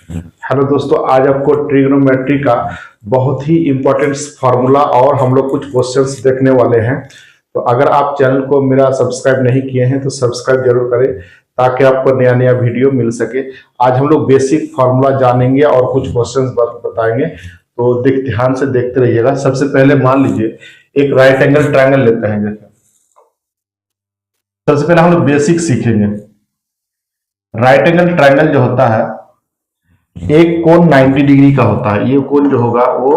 Hello दोस्तों, आज आपको ट्रिग्नोमेट्री का बहुत ही इम्पोर्टेंट फार्मूला और हम लोग कुछ क्वेश्चंस देखने वाले हैं। तो अगर आप चैनल को मेरा सब्सक्राइब नहीं किए हैं तो सब्सक्राइब जरूर करें ताकि आपको नया नया वीडियो मिल सके। आज हम लोग बेसिक फार्मूला जानेंगे और कुछ क्वेश्चंस बताएंगे, तो ध्यान से देखते रहिएगा। सबसे पहले मान लीजिए एक राइट एंगल ट्रायंगल लेते हैं। जैसे सबसे पहले हम लोग बेसिक सीखेंगे। राइट एंगल ट्रायंगल जो होता है, एक कोण 90 डिग्री का होता है। ये कोण जो होगा वो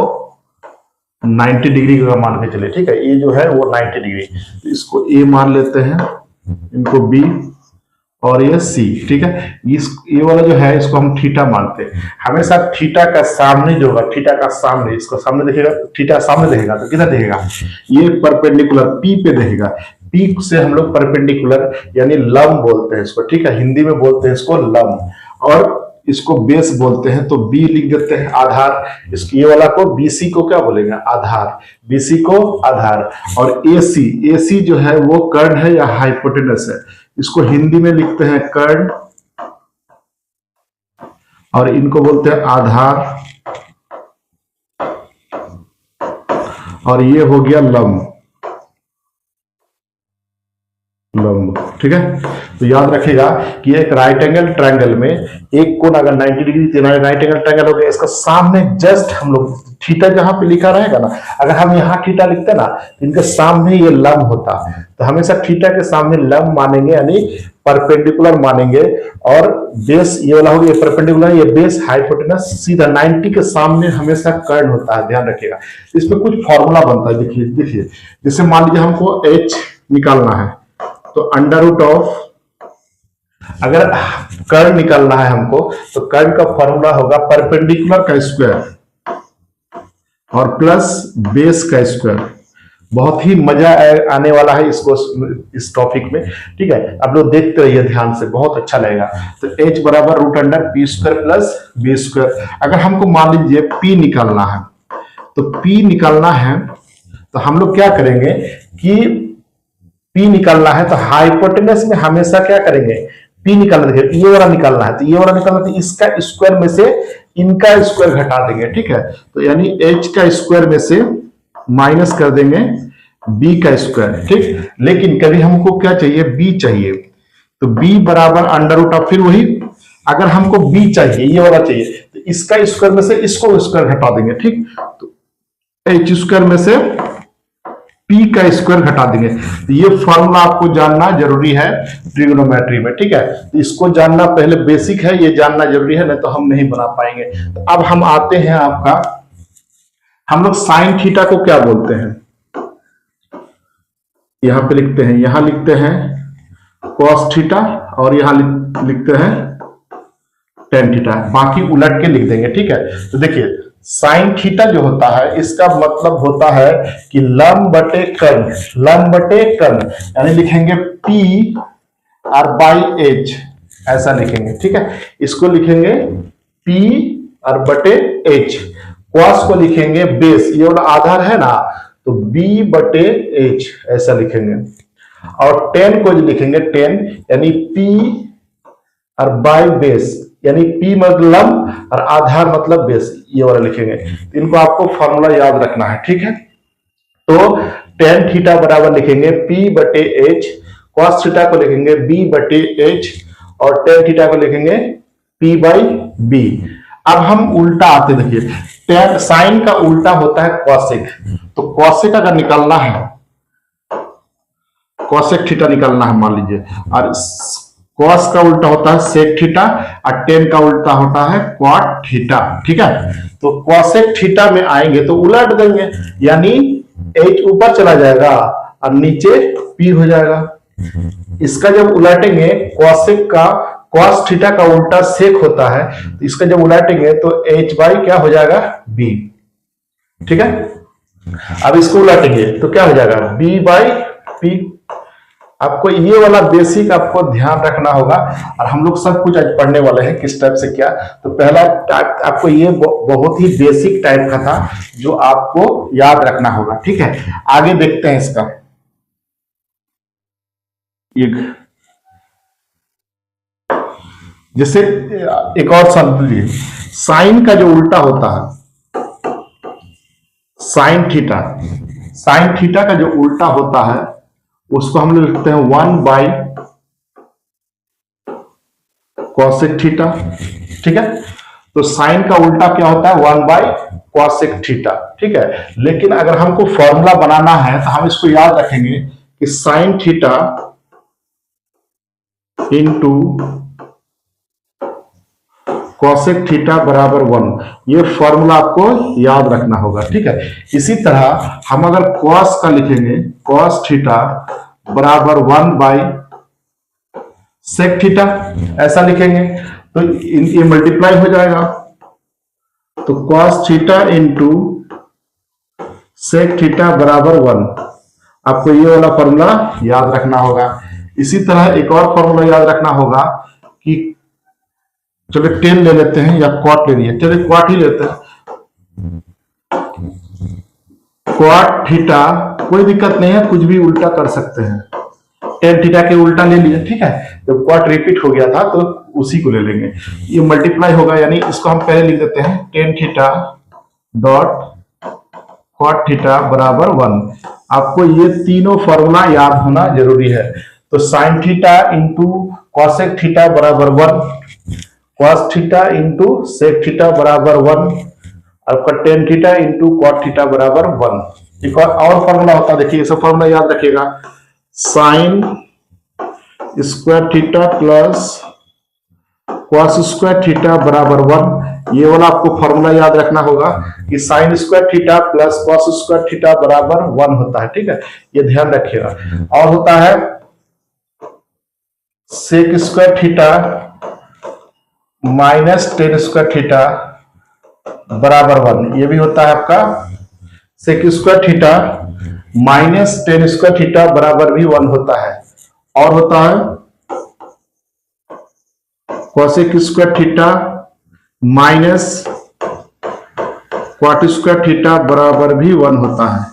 90 डिग्री का मान के चले, ठीक है। ये जो है वो 90 डिग्री, तो इसको ए मान लेते हैं, इनको बी और ये सी, ठीक है। ये वाला जो है इसको हम थीटा मानते हैं। हमेशा थीटा का सामने जो होगा, थीटा का सामने, इसको सामने देखेगा, थीटा सामने देखेगा तो किधर देखेगा, ये परपेंडिकुलर पी पे देखेगा। पी से हम लोग परपेंडिकुलर यानी लंब बोलते हैं इसको, ठीक है। हिंदी में बोलते हैं इसको लंब, और इसको बेस बोलते हैं। तो बी लिख देते हैं आधार। इसकी ये वाला को बीसी को क्या बोलेंगे, आधार। बीसी को आधार। और एसी, एसी जो है वो कर्ण है या हाइपोटेनस है। इसको हिंदी में लिखते हैं कर्ण, और इनको बोलते हैं आधार, और ये हो गया लंब, लंब, ठीक है। तो याद रखिएगा कि एक राइट एंगल ट्रायंगल में एक कोण अगर 90 डिग्री राइट एंगल ट्रायंगल हो गया, इसका सामने जस्ट हम लोग थीटा जहां पे लिखा रहेगा ना, अगर हम यहाँ थीटा लिखते ना तो इनके सामने ये लंब होता है। तो हमेशा थीटा के सामने लंब मानेंगे यानी परपेंडिकुलर मानेंगे। और बेस ये वाला हो गया परपेंडिकुलर, ये बेस हाइपोटेनस सीधा 90 के सामने हमेशा कर्ण होता है, ध्यान रखिएगा। इसमें कुछ फॉर्मूला बनता है, देखिए देखिए। जैसे मान लीजिए हमको एच निकालना है, तो अंडर रूट ऑफ, अगर कर्ण निकालना है हमको तो कर्ण का फॉर्मूला होगा परपेंडिकुलर का स्क्वायर और प्लस बेस का स्क्वायर। बहुत ही मजा आने वाला है इसको, इस टॉपिक में, ठीक है। आप लोग देखते रहिए ध्यान से, बहुत अच्छा लगेगा। तो h बराबर root under p square plus b square. अगर हमको मान लीजिए p निकालना है, तो p निकालना है तो हम लोग क्या करेंगे कि P निकालना है तो हाइपोटेनस में हमेशा क्या करेंगे, P निकालना। देखिए ये वाला निकालना है तो ये वाला निकालना, तो इसका स्क्वायर में से इनका स्क्वायर घटा देंगे, ठीक है। तो यानी H का स्क्वायर में से माइनस कर देंगे B का स्क्वायर, ठीक। लेकिन कभी हमको क्या चाहिए, B चाहिए, तो B बराबर अंडर रूट ऑफ, फिर वही अगर हमको B चाहिए, ये वाला चाहिए, तो इसका स्क्वायर में से इसको स्क्वायर घटा देंगे, ठीक। तो H स्क्वायर में से P का स्क्वायर घटा देंगे। तो ये फॉर्मूला आपको जानना जरूरी है ट्रिग्नोमेट्री में, ठीक है। तो इसको जानना पहले बेसिक है, ये जानना जरूरी है, नहीं तो हम नहीं बना पाएंगे। तो अब हम आते हैं आपका, हम लोग साइन थीटा को क्या बोलते हैं, यहां पे लिखते हैं, यहां लिखते हैं कॉस थीटा और यहां लिखते हैं टेन थीटा, बाकी उलट के लिख देंगे, ठीक है। तो देखिए साइन थीटा जो होता है इसका मतलब होता है कि लंब बटे कर्ण, लंब बटे कर्ण, यानी लिखेंगे P और बाई एच, ऐसा लिखेंगे, ठीक है। इसको लिखेंगे P और बटे एच। कॉस को लिखेंगे बेस, ये वाला आधार है ना, तो B बटे एच ऐसा लिखेंगे। और टेन को लिखेंगे टेन, यानी P और बाई बेस, यानी P मतलब लंब और आधार मतलब बेस, ये वाला लिखेंगे। तो इनको आपको फॉर्मूला याद रखना है, ठीक है। तो टेन थीटा बराबर लिखेंगे P बटे एच, कॉस थीटा को लिखेंगे B बटे एच, और टेन थीटा को लिखेंगे P बाई बी। अब हम उल्टा आते, देखिए टेन साइन का उल्टा होता है कॉसेक। तो कॉसेक अगर निकालना है, कॉसेक थीटा निकालना है मान लीजिए, और कॉस का उल्टा होता है सेक थीटा और टेन का उल्टा होता है क्वाट थीटा, ठीक है। तो कॉसेक थीटा में आएंगे तो उलट देंगे, यानी एच ऊपर चला जाएगा और नीचे पी हो जाएगा। इसका जब उलटेंगे, कॉसेक का कॉस थीटा का उल्टा सेक होता है, तो इसका जब उलटेंगे तो एच बाई क्या हो जाएगा, बी, ठीक है। अब इसको उलटेंगे तो क्या हो जाएगा, बी बाई पी। आपको ये वाला बेसिक आपको ध्यान रखना होगा, और हम लोग सब कुछ आज पढ़ने वाले हैं किस टाइप से क्या। तो पहला टाइप आपको ये बहुत ही बेसिक टाइप का था जो आपको याद रखना होगा, ठीक है। आगे देखते हैं इसका, जैसे एक और समझिए, साइन का जो उल्टा होता है, साइन थीटा, साइन थीटा का जो उल्टा होता है उसको हम लोग लिखते हैं 1 बाई कॉसेक थीटा। ठीक है, तो साइन का उल्टा क्या होता है? 1 बाई कॉसेक थीटा। ठीक है, लेकिन अगर हमको फॉर्मूला बनाना है तो हम इसको याद रखेंगे कि sign theta into cosec theta बराबर 1, ये फॉर्मूला आपको याद रखना होगा। ठीक है, इसी तरह हम अगर कॉस का लिखेंगे, कॉस थीटा बराबर 1 बाई सेक थीटा, ऐसा लिखेंगे तो ये मल्टीप्लाई हो जाएगा। तो cos theta into sec theta बराबर 1, आपको ये वाला फॉर्मूला याद रखना होगा। इसी तरह एक और फॉर्मूला याद रखना होगा कि चलो 10 ले लेते हैं या क्वाट ले लिए, चलिए क्वाट ही लेते हैं। क्वाट थीटा, कोई दिक्कत नहीं है, कुछ भी उल्टा कर सकते हैं। टेन थीटा के उल्टा ले लिए। ठीक है, जब क्वाट रिपीट हो गया था तो उसी को ले लेंगे, ये मल्टीप्लाई होगा, यानी इसको हम पहले लिख देते हैं टेन थीटा डॉट क्वाट थीटा बराबर 1। आपको ये तीनों फॉर्मूला याद होना जरूरी है। तो sin theta into cosec theta बराबर 1, cos theta into sec theta बराबर 1, आपका tan theta into cot theta बराबर 1। एक और फॉर्मूला होता है, देखिए सब फॉर्मूला याद रखिएगा, sign square theta plus cos square theta बराबर 1। ये वाला आपको फॉर्मूला याद रखना होगा कि sign square theta plus cos square theta बराबर 1 होता है। ठीक है, ये ध्यान रखिएगा। और होता है sec square theta minus tan square theta बराबर 1, ये भी होता है आपका sec square theta minus tan square theta बराबर भी 1 होता है। और होता है cosec square theta minus cot square theta बराबर भी 1 होता है।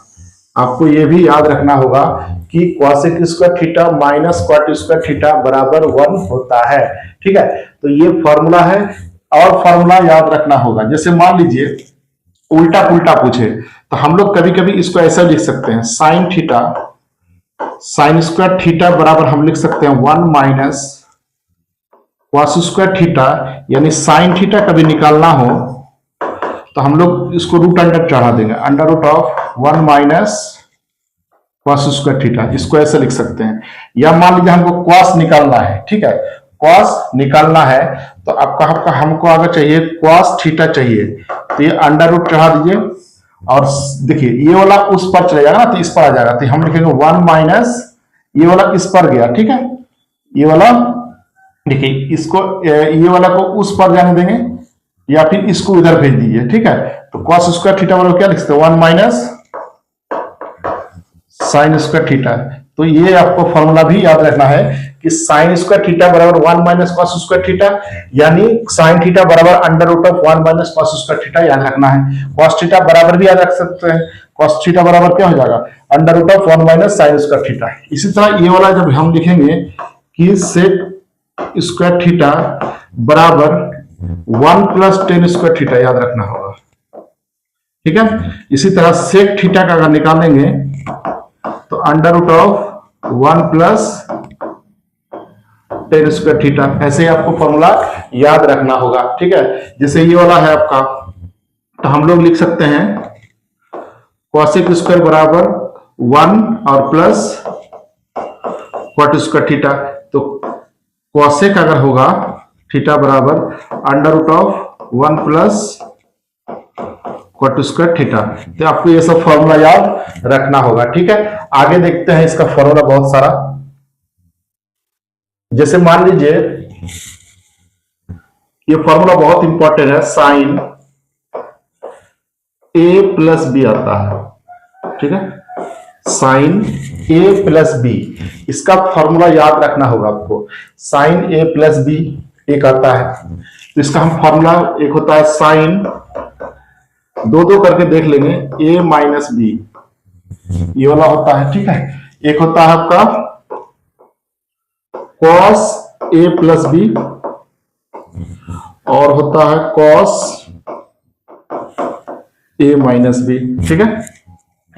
आपको यह भी याद रखना होगा कि cosec square theta minus cot square theta बराबर 1 होता है। ठीक है, तो ये फॉर्मूला है। और फॉर्मूला याद रखना होगा, जैसे मान लीजिए उल्टा पुल्टा पूछे तो हम लोग कभी कभी इसको ऐसा लिख सकते हैं, sine theta sine square theta बराबर हम लिख सकते हैं 1 माइनस कॉस स्क्वायर थीटा, यानी साइन थीटा कभी निकालना हो तो हम लोग इसको रूट अंडर चढ़ा देंगे, under root of 1 minus cos square theta, इसको ऐसे लिख सकते हैं। या मान लीजिए हमको कॉस निकालना है। ठीक है, कॉस निकालना है तो आपका हमको अगर चाहिए कॉस थीटा चाहिए तो ये अंडर रूट चढ़ा दीजिए, और देखिए ये वाला उस पर चले जाएगा ना तो इस पर आ जाएगा, तो हम लिखेंगे 1 माइनस, ये वाला इस पर गया। ठीक है, ये वाला देखिए इसको, ये वाला को उस पर जाने देंगे या फिर इसको इधर भेज दीजिए। ठीक है, तो कॉस स्क्वायर थीटा बराबर क्या लिखते हैं 1 माइनस साइन स्क्वायर थीटा। तो ये आपको फॉर्मूला भी याद रखना है कि साइन स्क्वायर थीटा बराबर 1 माइनस कॉस स्क्वायर थीटा, यानी साइन थीटा बराबर under root of 1 minus cos square theta याद रखना है। कॉस थीटा बराबर भी याद रख सकते हैं, कॉस थीटा बराबर क्या हो जाएगा under root of 1 minus sin square theta. इसी तरह ये वाला जब हम लिखेंगे कि सेक स्क्वायर थीटा बराबर 1 प्लस टेन स्क्वायर थीटा याद रखना होगा। ठीक है, इसी तरह सेक थीटा का अगर निकालेंगे तो under root of 1 plus tan square theta, ऐसे ही आपको फॉर्मूला याद रखना होगा। ठीक है, जैसे ये वाला है आपका, तो हम लोग लिख सकते हैं कॉसेक स्क्वायर बराबर 1 और प्लस क्वाट स्क्वायर थीटा। तो कॉसेक अगर होगा थीटा बराबर under root of 1 plus cot square theta, तो आपको ये सब फॉर्मूला याद रखना होगा। ठीक है, आगे देखते हैं इसका फॉर्मूला बहुत सारा। जैसे मान लीजिए ये फॉर्मूला बहुत इंपॉर्टेंट है, साइन ए प्लस बी आता है। ठीक है, साइन ए प्लस बी, इसका फॉर्मूला याद रखना होगा आपको। साइन ए प्लस बी एक आता है, तो इसका हम फॉर्मूला एक होता है साइन, दो दो करके देख लेंगे, ए माइनस बी, ये वाला होता है। ठीक है, एक होता है आपका कॉस ए प्लस बी, और होता है cos a माइनस बी, ठीक है,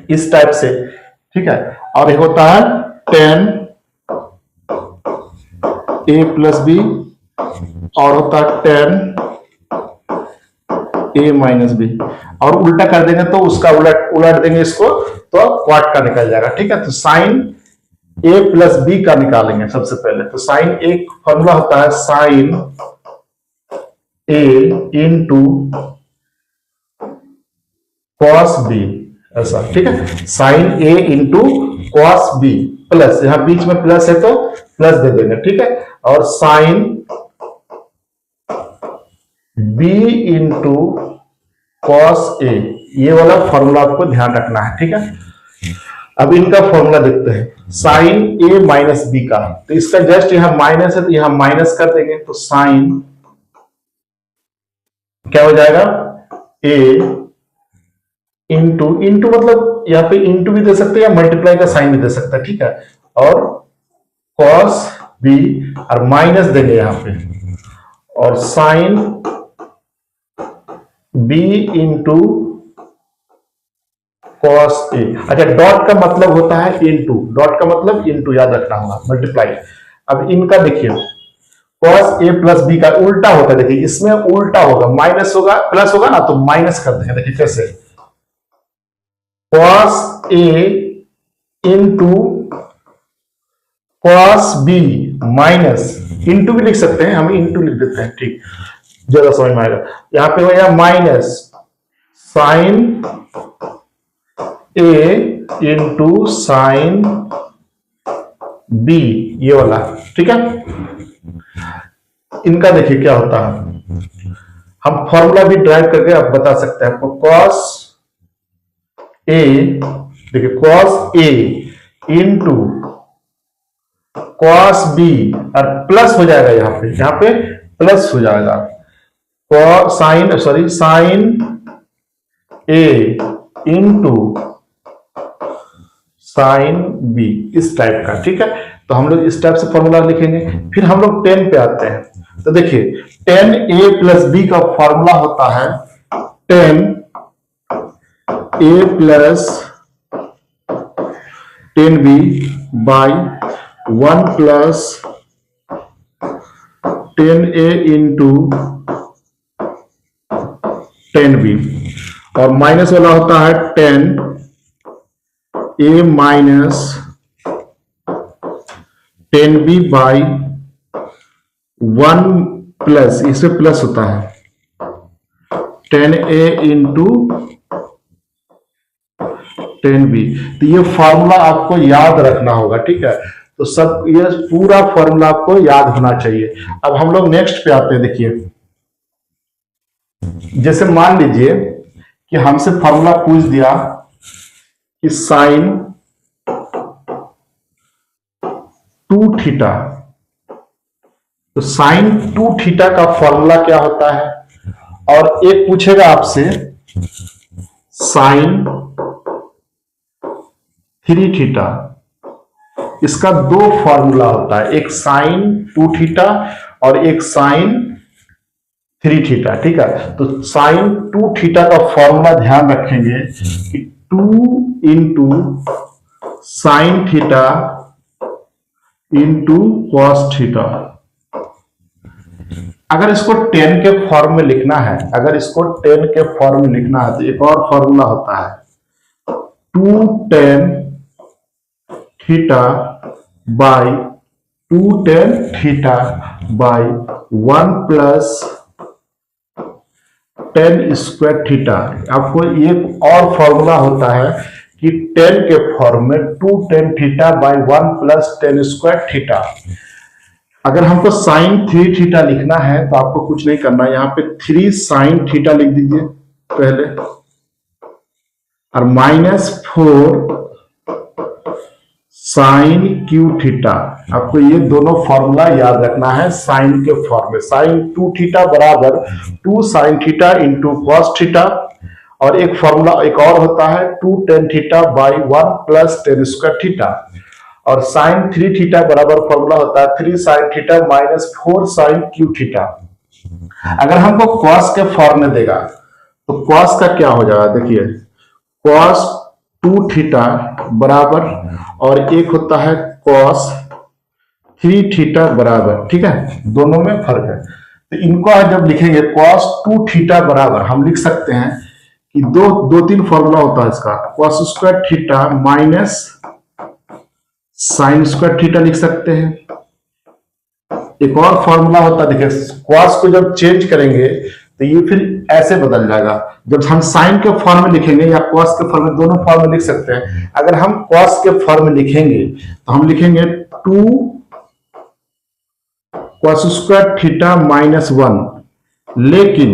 इस टाइप से, ठीक है। और एक होता है tan a प्लस बी, और होता है tan a माइनस बी, और उल्टा कर देंगे तो उसका उलट देंगे इसको तो क्वाट का निकल जाएगा, ठीक है। तो साइन a प्लस बी का निकालेंगे सबसे पहले। तो साइन एक फॉर्मूला होता है sin a into cos b, ऐसा, ठीक है। Sin a into cos b plus, यहां बीच में प्लस है तो प्लस दे देंगे, ठीक है। और sign b into cos A, ये वाला फॉर्मूला आपको ध्यान रखना है, ठीक है। अब इनका फॉर्मूला देखते हैं, साइन ए माइनस बी का। तो इसका जस्ट यहां माइनस है तो यहां माइनस कर देंगे, तो साइन क्या हो जाएगा, ए इंटू, इंटू मतलब यहां पे इंटू भी दे सकते हैं या मल्टीप्लाई का साइन भी दे सकते हैं, ठीक है। और कॉस बी और माइनस देंगे यहां पे, और sine B into cos A. अच्छा, डॉट का मतलब होता है इनटू, डॉट का मतलब इनटू, याद रखना होगा, मल्टीप्लाई। अब इनका देखिए कॉस ए प्लस बी का उल्टा होता है, देखिए इसमें उल्टा होगा, माइनस होगा प्लस होगा ना, तो माइनस कर देंगे। देखिए कैसे, cos A into cos B minus, into भी लिख सकते हैं, हम इंटू लिख देते हैं, ठीक, ज्यादा समझ में आएगा। यहां पे हो या माइनस साइन ए इंटू साइन बी, ये वाला, ठीक है। इनका देखिए क्या होता है, हम फॉर्मूला भी ड्राइव करके आप बता सकते हैं आपको। कॉस ए, देखिए cos A into cos B, और प्लस हो जाएगा यहां पे प्लस हो जाएगा, साइन, सॉरी, साइन ए इंटू साइन बी, इस टाइप का, ठीक है। तो हम लोग इस टाइप से फॉर्मूला लिखेंगे। फिर हम लोग टेन पे आते हैं, तो देखिए टेन ए प्लस बी का फॉर्मूला होता है tan a plus tan b by one plus tan a into tan b, और माइनस वाला होता है tan a minus tan b by one plus, इसमें प्लस होता है tan a into tan b. तो ये फॉर्मूला आपको याद रखना होगा, ठीक है। तो सब ये पूरा फॉर्मूला आपको याद होना चाहिए। अब हम लोग नेक्स्ट पे आते हैं। देखिए जैसे मान लीजिए कि हमसे फॉर्मूला पूछ दिया कि साइन 2 थीटा, तो साइन 2 थीटा का फॉर्मूला क्या होता है, और एक पूछेगा आपसे साइन 3 थीटा, इसका 2 फॉर्मूला होता है, एक साइन 2 थीटा और एक साइन 3 थीटा, ठीक है। तो साइन 2 थीटा का फॉर्मूला ध्यान रखेंगे कि 2 into sine theta into cos theta. अगर इसको 10 के फॉर्म में लिखना है, अगर इसको 10 के फॉर्म में लिखना है, तो एक और फॉर्मूला होता है 2 tan theta by 2 tan theta by 1 plus tan square theta. आपको एक और फॉर्मूला होता है कि 10 के फॉर्म में 2 tan theta by 1 plus tan square theta. अगर हमको साइन 3 थीटा लिखना है तो आपको कुछ नहीं करना, यहां पे 3 साइन थीटा लिख दीजिए पहले, और -4 साइन क्यू थीटा। आपको ये दोनों फॉर्मूला याद रखना है साइन के फॉर्म में। साइन 2 थीटा बराबर 2 sin theta into cos theta, और एक फॉर्मूला एक और होता है 2 tan theta by 1 plus tan square theta, और साइन 3 थीटा बराबर फॉर्मूला होता है 3 sin theta minus 4 sin cube theta. अगर हमको cos के फॉर्म में देगा तो cos का क्या हो जाएगा, देखिए cos 2 थीटा बराबर, और एक होता है cos 3 थीटा बराबर, ठीक है, दोनों में फर्क है। तो इनको जब लिखेंगे cos 2 थीटा बराबर, हम लिख सकते हैं कि दो तीन फॉर्मूला होता है इसका, cos square theta minus sin square theta लिख सकते हैं। एक और फॉर्मूला होता है, देखिए cos को जब चेंज करेंगे तो ये फिर ऐसे बदल जाएगा, जब हम साइन के फॉर्म में लिखेंगे या cos के फॉर्म में, दोनों फॉर्म में लिख सकते हैं। अगर हम cos के फॉर्म में लिखेंगे तो हम लिखेंगे 2 cos स्क्वायर थीटा माइनस 1, लेकिन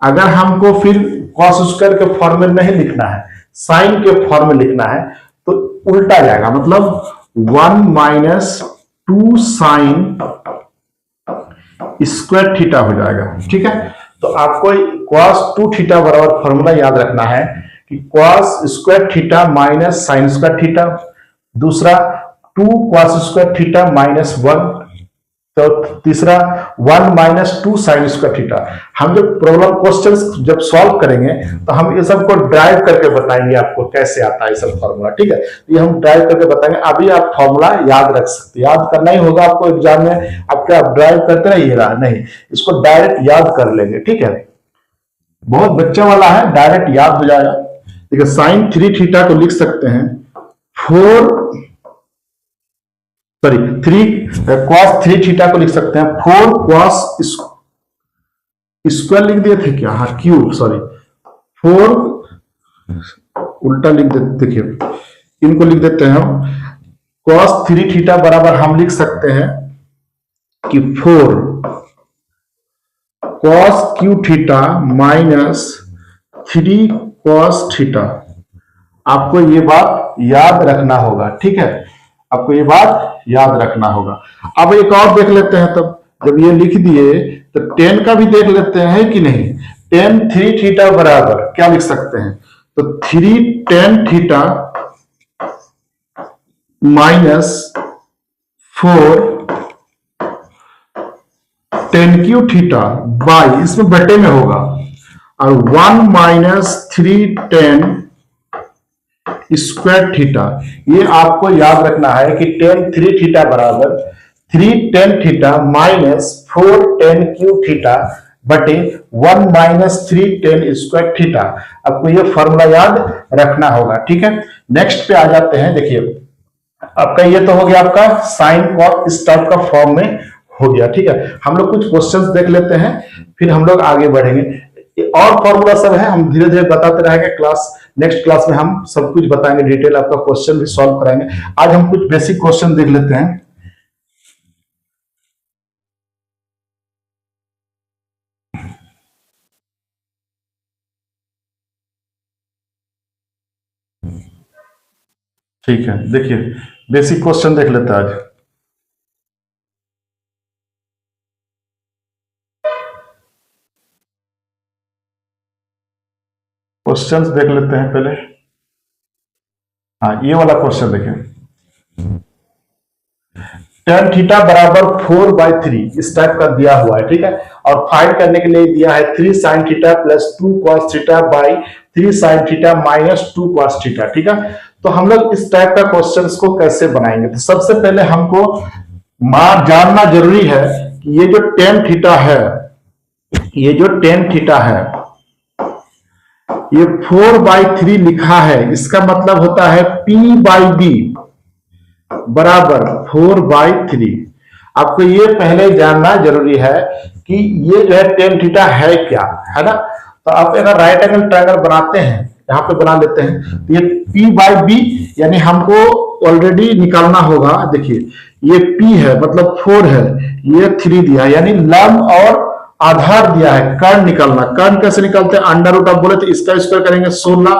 अगर हमको फिर cos स्क्वायर के फॉर्म में नहीं लिखना है, साइन के फॉर्म में लिखना है, तो उल्टा जाएगा, मतलब 1 माइनस 2 साइन स्क्वायर थीटा हो जाएगा, ठीक है। तो आपको cos 2 थीटा बराबर फॉर्मूला याद रखना है कि cos square theta minus sin square theta, दूसरा 2 cos स्क्वायर थीटा माइनस 1, तो तीसरा 1 माइनस 2 साइन स्क्वायर थीटा। हम जब प्रॉब्लम क्वेश्चंस जब सॉल्व करेंगे तो हम ये सब को ड्राइव करके बताएंगे आपको कैसे आता है सब फॉर्मूला, ठीक है। ये हम ड्राइव करके बताएंगे, अभी आप फॉर्मूला याद रख सकते, याद करना ही होगा आपको एग्जाम में, आप क्या ड्राइव करते रहिएगा नहीं, इसको डायरेक्ट याद कर लेंगे, ठीक है। बहुत बच्चे वाला है, डायरेक्ट याद हो जाएगा। देखिए साइन 3 थीटा को लिख सकते हैं 3 cos 3 थीटा को लिख सकते हैं 4 cos स्क्वायर लिख दिए थे क्या, हाँ क्यूब, सॉरी 4 उल्टा लिख देते, देखिए इनको लिख देते हैं हम cos 3 थीटा बराबर हम लिख सकते हैं कि 4 cos Q theta minus 3 cos theta. आपको ये बात याद रखना होगा, ठीक है, आपको ये बात याद रखना होगा। अब एक और देख लेते हैं, तब जब ये लिख दिए तो 10 का भी देख लेते हैं कि नहीं। 10 3 थीटा बराबर क्या लिख सकते हैं, तो 3 10 theta minus 4 10 Q theta by, इसमें बटे में होगा, और 1 माइनस 3 10 स्क्वायर थीटा। ये आपको याद रखना है कि 10 3 थीटा बराबर 3 10 थीटा माइनस 4 10 क्यू थीटा बटे 1 माइनस 3 10 स्क्वायर थीटा। आपको ये फॉर्मूला याद रखना होगा, ठीक है। नेक्स्ट पे आ जाते हैं, देखिए आपका ये तो हो गया आपका साइन कॉस, इस टाइप का फॉर्म में हो गया, ठीक है। हम लोग कुछ क्वेश्चंस देख लेते हैं, फिर हम लोग आगे बढ़ेंगे। और फॉर्मूला सब है, हम धीरे धीरे बताते रहेंगे, नेक्स्ट क्लास में हम सब कुछ बताएंगे, डिटेल आपका क्वेश्चन भी सॉल्व कराएंगे। आज हम कुछ बेसिक क्वेश्चन देख लेते हैं। ठीक है, देखिए बेसिक क्वेश्चन देख लेते हैं आज। क्वेश्चंस देख लेते हैं पहले। हाँ, ये वाला क्वेश्चन देखें, tan थीटा बराबर 4/3 इस टाइप का दिया हुआ है, ठीक है। और फाइंड करने के लिए दिया है 3 sin theta plus 2 cos theta by 3 sin theta minus 2 cos theta, ठीक है। तो हम लोग इस टाइप का क्वेश्चंस को कैसे बनाएंगे, तो सबसे पहले हमको जानना जरूरी है कि ये जो tan थीटा है, ये जो tan थीटा है, ये 4/3 लिखा है, इसका मतलब होता है P/B बराबर 4/3। आपको ये पहले जानना जरूरी है कि ये जो है tan थीटा है क्या, है ना। तो आप अगर राइट एंगल ट्रायंगल बनाते हैं, यहाँ पे बना लेते हैं, तो ये P/B यानी हमको ऑलरेडी निकालना होगा। देखिए ये P है मतलब 4 है, ये 3 दिया है, यानी लंब और आधार दिया है, कर्ण निकालना। कर्ण कैसे निकालते हैं, अंडर रूट आप बोले तो इसका स्क्वायर करेंगे 16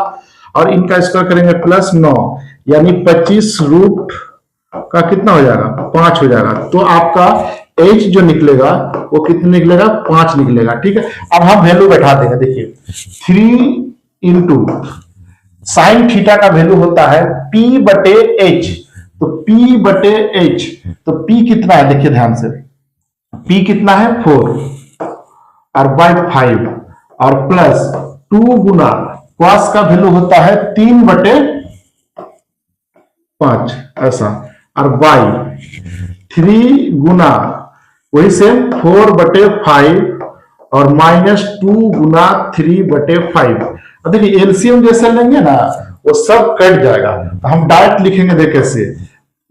और इनका स्क्वायर करेंगे प्लस 9, यानी 25 रूट का कितना हो जाएगा, 5 हो जाएगा। तो आपका h जो निकलेगा वो कितना निकलेगा, 5 निकलेगा, ठीक है। अब हम वैल्यू बैठा देंगे, देखिए 3 इंटू साइन थीटा का वैल्यू होता है P/H, तो P/H, तो P कितना है, देखिए ध्यान से, P कितना है 4, और बाय 5 और प्लस 2 गुना कॉस का वैल्यू होता है 3/5 ऐसा, और बाय 3 गुना वही से 4/5 और -2 गुना 3/5। अब देखिए एलसीएम जैसे लेंगे ना वो सब कट जाएगा, तो हम डायरेक्ट लिखेंगे देखिए से,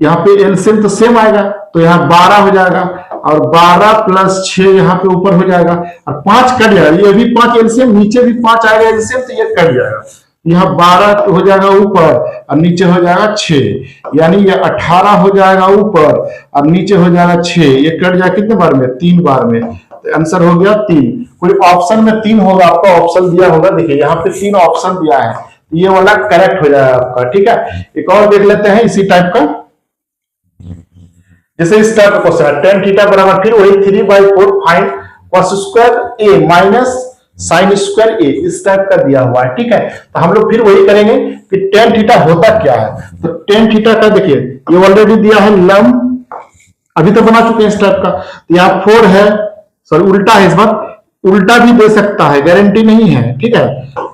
यहाँ पे एलसीएम तो सेम आएगा तो यहाँ 12 हो जाएगा और 12 प्लस 6 यहाँ पे ऊपर हो जाएगा और 5 कट जाएगा, ये भी 5 एलसीएम, नीचे भी 5 आएगा एलसीएम, तो ये कट जाएगा, यहाँ 12 हो जाएगा ऊपर और नीचे हो जाएगा 6, यानी ये 18 हो जाएगा ऊपर और नीचे हो जाएगा 6, ये कट जाएगा कितने बार में? 3 बार में, तो आंसर हो गया 3। कोई ऑप्शन में 3 होगा, आपका ऑप्शन दिया होगा, देखिए यहाँ पे 3 ऑप्शन दिया है, ये वाला करेक्ट हो जाएगा आपका। ठीक है, एक और देख लेते हैं इसी टाइप का, जैसे इस टाइप का क्वेश्चन है, tan थीटा बराबर फिर वही 3/4 find cos square a minus sin square a, इस टाइप का दिया हुआ है। ठीक है, तो हम लोग फिर वही करेंगे कि tan थीटा होता क्या है। तो tan थीटा का देखिए ये ऑलरेडी दिया है लंब, अभी तो बना चुके हैं इस टाइप का, तो यहाँ 4 है, सॉरी उल्टा है, इस बार उल्टा भी दे सकता है, गारंटी नहीं है। ठीक है,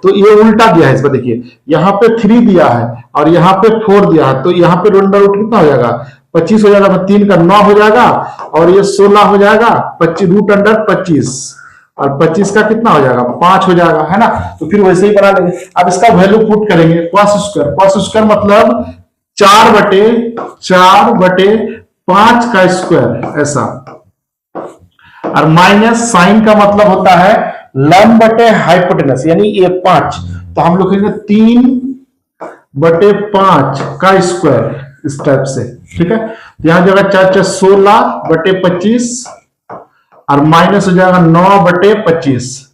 तो ये उल्टा दिया है, इस बार देखिए यहाँ पे 3 दिया है और यहाँ पे 4 दिया है, तो यहाँ पे अंडर रूट कितना हो जाएगा? 25 हो जाएगा, 3 का 9 हो जाएगा और ये 16 हो जाएगा, 25 रूट अंडर 25 और 25 का कितना हो जाएगा? 5 हो जाएगा, है ना। तो फिर वैसे ही बना लेंगे। अब इसका वैल्यू पुट करेंगे, cos स्क्वायर मतलब 4/5 का स्क्वायर ऐसा, और माइनस साइन का मतलब होता है लंब बटे हाइपोटेनस, यानी ये 5, तो हम लोग कहेंगे 3/5 का स्क्वायर इस टाइप से। ठीक है, यहां जगह 4 16/25 और माइनस हो जाएगा 9/25,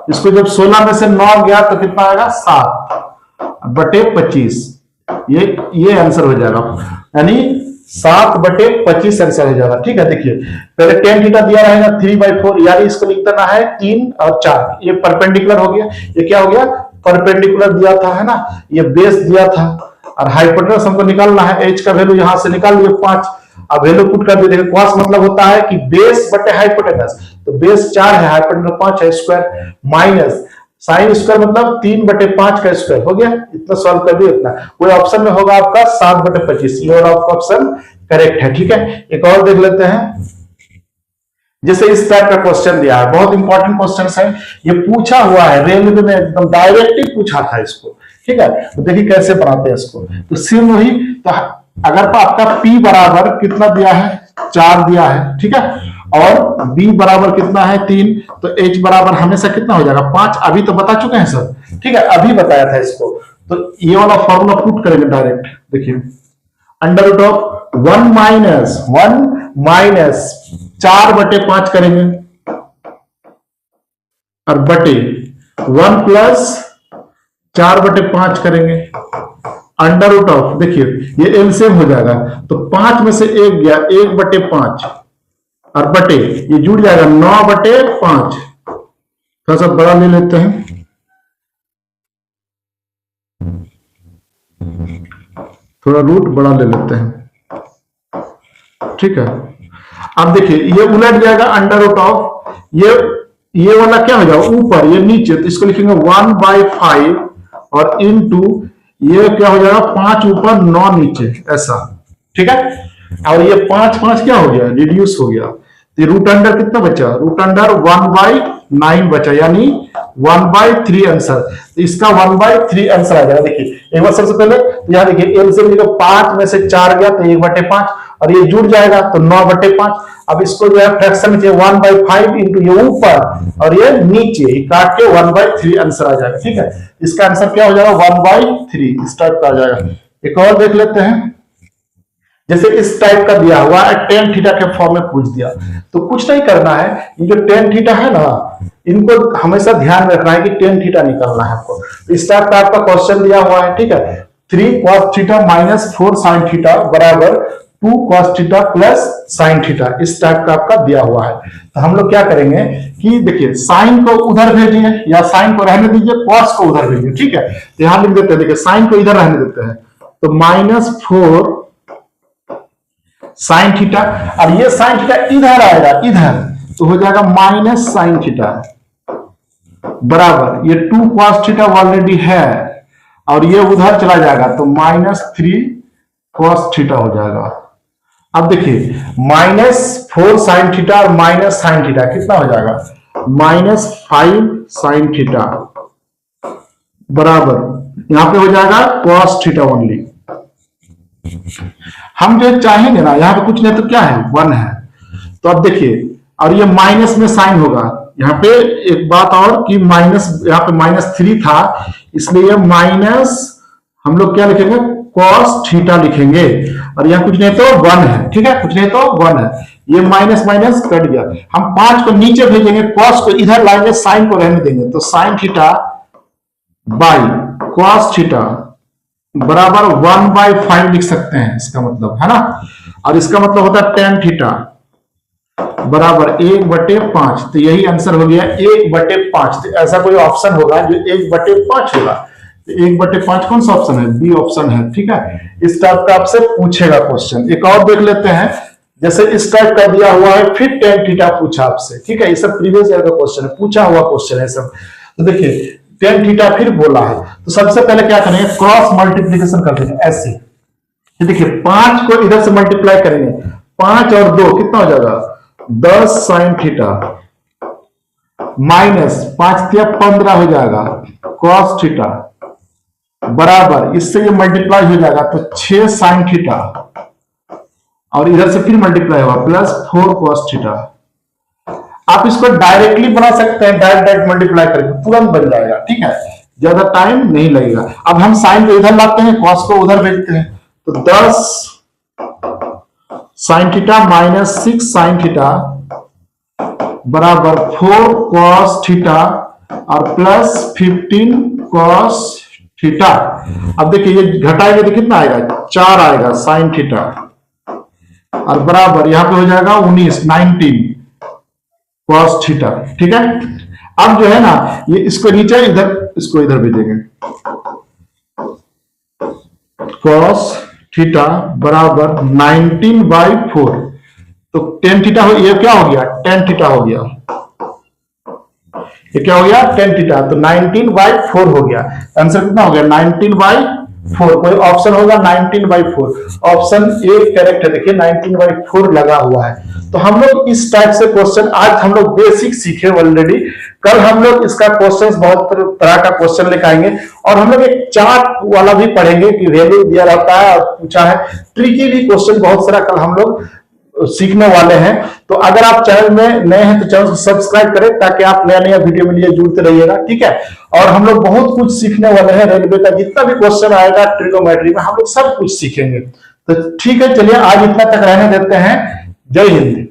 इसको जब 16 में से 9 गया तो कितना आएगा? 7/25, ये आंसर हो जाएगा, यानी 7/25 आंसर हो जाएगा। ठीक है, देखिए पहले tan थीटा दिया रहेगा 3/4, यानी इसको लिख देना है 3 और 4, ये परपेंडिकुलर हो गया, ये क्या हो गया? परपेंडिकुलर दिया था, है ना, ये बेस दिया था और हाइपोटेनस हमको निकालना है, h का वैल्यू यहां से निकाल लिए 5, अब वैल्यू पुट कर दीजिए। cos मतलब होता है कि बेस बटे हाइपोटेनस, तो बेस 4 है, हाइपोटेनस 5 है, स्क्वायर माइनस साइन स्क्वायर मतलब 3/5 का स्क्वायर हो गया, इतना सॉल्व कर दिया इतना। कोई ऑप्शन में होगा आपका 7/25, ये वाला आपका ऑप्शन करेक्ट है। ठीक है, एक और देख लेते हैं, जैसे इस टाइप का क्वेश्चन दिया है, बहुत इंपॉर्टेंट क्वेश्चन है, ये पूछा हुआ है रेलवे में, एकदम डायरेक्ट ही पूछा था इसको। ठीक है, तो देखिए कैसे बनाते हैं इसको, तो सिर्फ वही, तो अगर तो आपका P बराबर कितना दिया है? 4 दिया है। ठीक है, और B बराबर कितना है? 3, तो H बराबर हमेशा कितना हो जाएगा? 5, अभी तो बता चुके हैं सर। ठीक है, अभी बताया था इसको, तो ये वाला फॉर्मूला पुट करेंगे डायरेक्ट, देखिए अंडर रूट ऑफ 1 माइनस 4/5 करेंगे और बटे 1 प्लस 4/5 करेंगे, अंडर रूट ऑफ, देखिए ये एलसीएम हो जाएगा, तो 5 में से 1 गया, 1/5 और बटे ये जुड़ जाएगा 9/5, थोड़ा सा बड़ा ले लेते हैं, थोड़ा रूट बड़ा ले लेते हैं। ठीक है, अब देखिए ये उलट जाएगा, अंडर रूट ऑफ ये वाला क्या हो जाएगा? ऊपर, ये नीचे, तो इसको लिखेंगे 1/5 और इनटू ये क्या हो जाएगा? 5 ऊपर 9 नीचे ऐसा। ठीक है, और ये 5 क्या हो गया? रिड्यूस हो गया, तो रूट अंडर कितना बचा? रूट अंडर 1/9 बचा, यानी 1/3 आंसर, तो इसका 1/3 आंसर आ जाएगा। देखिए एक बार सबसे पहले यहाँ देखिए एलसीएम लिखो, 5 में से 4 गया तो 1/5 और ये जुड़ जाएगा तो 9/5। अब इसको जो है फ्रैक्शन में 1/5 इंटू ये ऊपर और ये नीचे काट के 1/3 आंसर आ जाएगा। ठीक है, इसका आंसर क्या हो जाएगा? 1/3 इस टाइप का आ जाएगा। एक और देख लेते हैं, जैसे इस टाइप का दिया हुआ है, tan थीटा के फॉर्म में पूछ दिया, तो कुछ नहीं करना है, ये जो tan थीटा है ना, इनको हमेशा ध्यान रखना है कि tan थीटा निकालना है आपको। इस टाइप का आपका क्वेश्चन दिया हुआ है। ठीक है, 3 cos theta minus 4 sin theta बराबर 2 cos theta plus sin theta, इस टाइप का आपका दिया हुआ है। तो हम लोग क्या करेंगे कि देखिए साइन को उधर भेजिए या साइन को रहने दीजिए, cos को उधर भेजिए। ठीक है, तो यहां लिख देते हैं, देखिए साइन को इधर रहने देते हैं, तो -4 sin थीटा, और ये sin थीटा इधर आएगा, इधर, तो हो जाएगा माइनस साइन थीटा बराबर ये 2 cos थीटा ऑलरेडी है और ये उधर चला जाएगा तो -3 cos थीटा हो जाएगा। अब देखिए -4 साइन थीटा और माइनस साइन थीटा कितना हो जाएगा -5 साइन थीटा बराबर यहां पे हो जाएगा cos थीटा ओनली। हम जो चाहेंगे ना यहाँ पे कुछ नहीं तो क्या है 1 है, तो अब देखिए और ये माइनस में साइन होगा यहाँ पे एक बात और कि माइनस यहाँ पे -3 था इसलिए माइनस हम लोग क्या लिखेंगे cos थीटा लिखेंगे और यहाँ कुछ नहीं तो 1 है, ठीक है कुछ नहीं तो 1 है, ये माइनस माइनस कट गया। हम 5 को नीचे भेजेंगे cos को इधर लाएंगे साइन को रहने देंगे तो sin theta by cos theta बराबर 1/5 लिख सकते हैं इसका मतलब है ना, और इसका मतलब होता है tan थीटा बराबर 1/5। तो यही आंसर हो गया 1/5। तो ऐसा कोई ऑप्शन होगा जो 1/5 होगा, तो 1/5 कौन सा ऑप्शन है बी ऑप्शन है, ठीक है। इस टाइप का आपसे पूछेगा क्वेश्चन। एक और देख लेते हैं, जैसे इस टाइप का दिया हुआ है फिर tan थीटा पूछा आपसे, ठीक है, ये सब प्रीवियस ईयर का क्वेश्चन है, पूछा हुआ क्वेश्चन है सब। तो देखिए tan थीटा फिर बोला है तो सबसे पहले क्या करेंगे क्रॉस मल्टीप्लीकेशन कर देंगे ऐसे। देखिए 5 को इधर से मल्टीप्लाई करेंगे 5 और 2 कितना हो जाएगा 10 साइन थीटा माइनस 5 या 15 हो जाएगा cos थीटा बराबर इससे ये मल्टीप्लाई हो जाएगा तो 6 साइन थीटा और इधर से फिर मल्टीप्लाई होगा प्लस 4 cos थीटा। आप इसको डायरेक्टली बना सकते हैं, डायरेक्ट मल्टीप्लाई करके तुरंत बन जाएगा, ठीक है, ज्यादा टाइम नहीं लगेगा। अब हम साइन को इधर लाते हैं cos को उधर भेजते हैं तो 10 sign theta minus 6 sign theta बराबर 4 cos थीटा और प्लस 15 cos थीटा। अब देखिए ये घटाएंगे तो कितना आएगा 4 आएगा साइन थीटा और बराबर यहां पे हो जाएगा 19 cos थीटा, ठीक है। अब जो है ना ये इसको नीचे इधर इसको इधर भेजेंगे cos थीटा बराबर 19/4 तो tan थीटा हो ये क्या हो गया tan थीटा हो गया, ये क्या हो गया tan थीटा तो 19/4 हो गया। आंसर कितना हो गया 19/4। कोई ऑप्शन होगा 19/4, ऑप्शन ए करेक्ट है। देखिए 19/4 लगा हुआ है। तो हम लोग इस टाइप से क्वेश्चन आज हम लोग बेसिक सीखे ऑलरेडी। कल हम लोग इसका क्वेश्चन बहुत तरह का क्वेश्चन लेकर आएंगे और हम लोग एक चार्ट वाला भी पढ़ेंगे कि वैल्यू दिया रहता है और पूछा है ट्रिकी भी क्वेश्चन बहुत सारा कल हम लोग सीखने वाले हैं। तो अगर आप चैनल में नए हैं तो चैनल को सब्सक्राइब करें ताकि आप नया नया वीडियो में लिए जुड़ते रहिएगा, ठीक है। और हम लोग बहुत कुछ सीखने वाले हैं, रेलवे का जितना भी क्वेश्चन आएगा ट्रिग्नोमेट्री में हम लोग सब कुछ सीखेंगे। तो ठीक है चलिए आज इतना तक रहने देते हैं। जय हिंद।